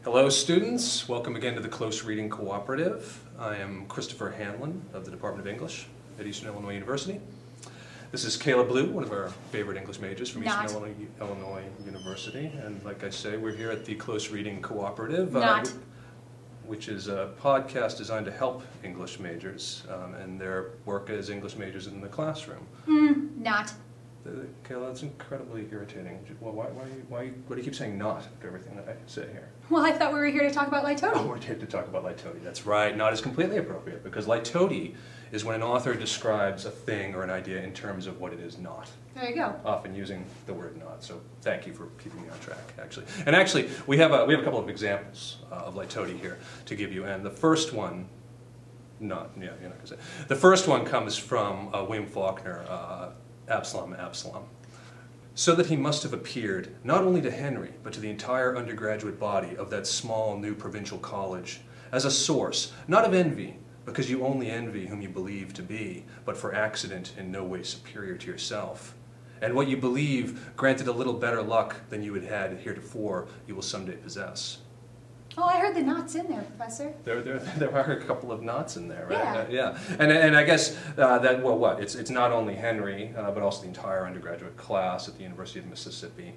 Hello students, welcome again to the Close Reading Cooperative. I am Christopher Hanlon of the Department of English at Eastern Illinois University. This is Kayla Blue, one of our favorite English majors from Eastern Illinois University. And like I say, we're here at the Close Reading Cooperative, which is a podcast designed to help English majors and their work as English majors in the classroom. Kayla, that's incredibly irritating. Well, why do you keep saying not to everything that I say here? Well, I thought we were here to talk about Litote. Oh, we're here to talk about Litote. That's right. Not is completely appropriate, because Litote is when an author describes a thing or an idea in terms of what it is not. There you go. Often using the word not. So thank you for keeping me on track, actually. And actually, we have a couple of examples of Litote here to give you. And the first one, you're not gonna say. The first one comes from William Faulkner. Absalom. So that he must have appeared, not only to Henry, but to the entire undergraduate body of that small new provincial college, as a source, not of envy, because you only envy whom you believe to be, but for accident in no way superior to yourself. And what you believe, granted a little better luck than you had had heretofore, you will someday possess. Oh, I heard the knots in there, Professor. There are a couple of knots in there, right? Yeah. And I guess it's not only Henry, but also the entire undergraduate class at the University of Mississippi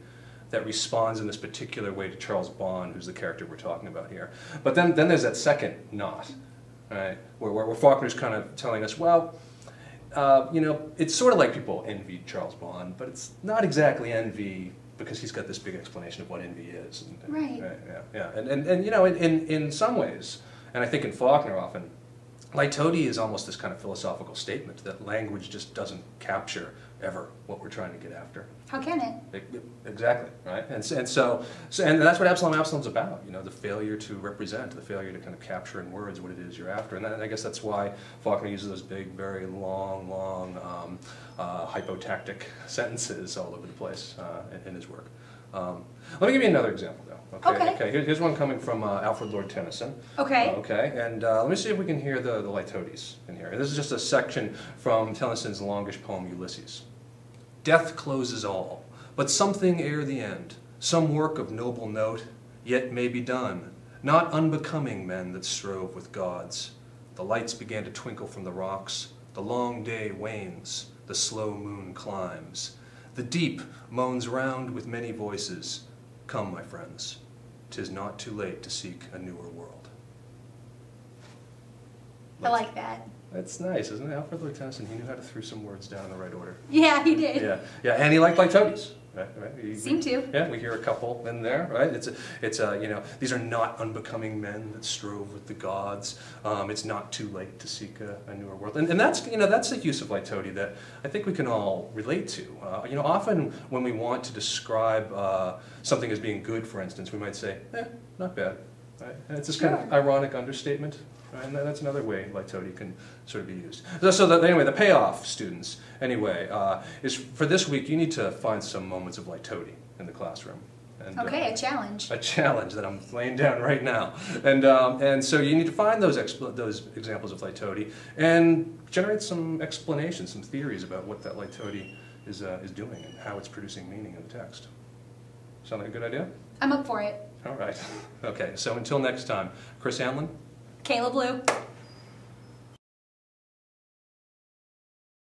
that responds in this particular way to Charles Bond, who's the character we're talking about here. But then there's that second knot, right? Where Faulkner's kind of telling us, well, it's sort of like people envied Charles Bond, but it's not exactly envy, because he's got this big explanation of what envy is. Right. And in some ways, and I think in Faulkner often, Litote is almost this kind of philosophical statement that language just doesn't capture ever what we're trying to get after. How can it? Exactly, right? And that's what Absalom's about, the failure to represent, the failure to kind of capture in words what it is you're after. And I guess that's why Faulkner uses those big, very long, hypotactic sentences all over the place in his work. Let me give you another example, though. Okay. Here's one coming from Alfred Lord Tennyson. Okay. And let me see if we can hear the Litotes in here. This is just a section from Tennyson's longish poem, Ulysses. Death closes all, but something ere the end, some work of noble note, yet may be done, not unbecoming men that strove with gods. The lights began to twinkle from the rocks, the long day wanes, the slow moon climbs. The deep moans round with many voices. Come, my friends, 'tis not too late to seek a newer world. I like that. That's nice, isn't it? Alfred Lord Tennyson, he knew how to throw some words down in the right order. Yeah, he did. Yeah, and he liked Litotes. Right. Seem to. Yeah, we hear a couple in there, right? These are not unbecoming men that strove with the gods. It's not too late to seek a newer world, and that's a use of Litote that I think we can all relate to. Often when we want to describe something as being good, for instance, we might say, not bad. Right? And it's this kind of ironic understatement. Right? And that's another way Litote can sort of be used. Anyway, the payoff, students, is for this week, you need to find some moments of Litote in the classroom. And, a challenge. A challenge that I'm laying down right now. And so you need to find those examples of Litote and generate some explanations, some theories about what that Litote is doing and how it's producing meaning in the text. Sound like a good idea? I'm up for it. All right. Okay, so until next time, Chris Hanlon. Kayla Blue.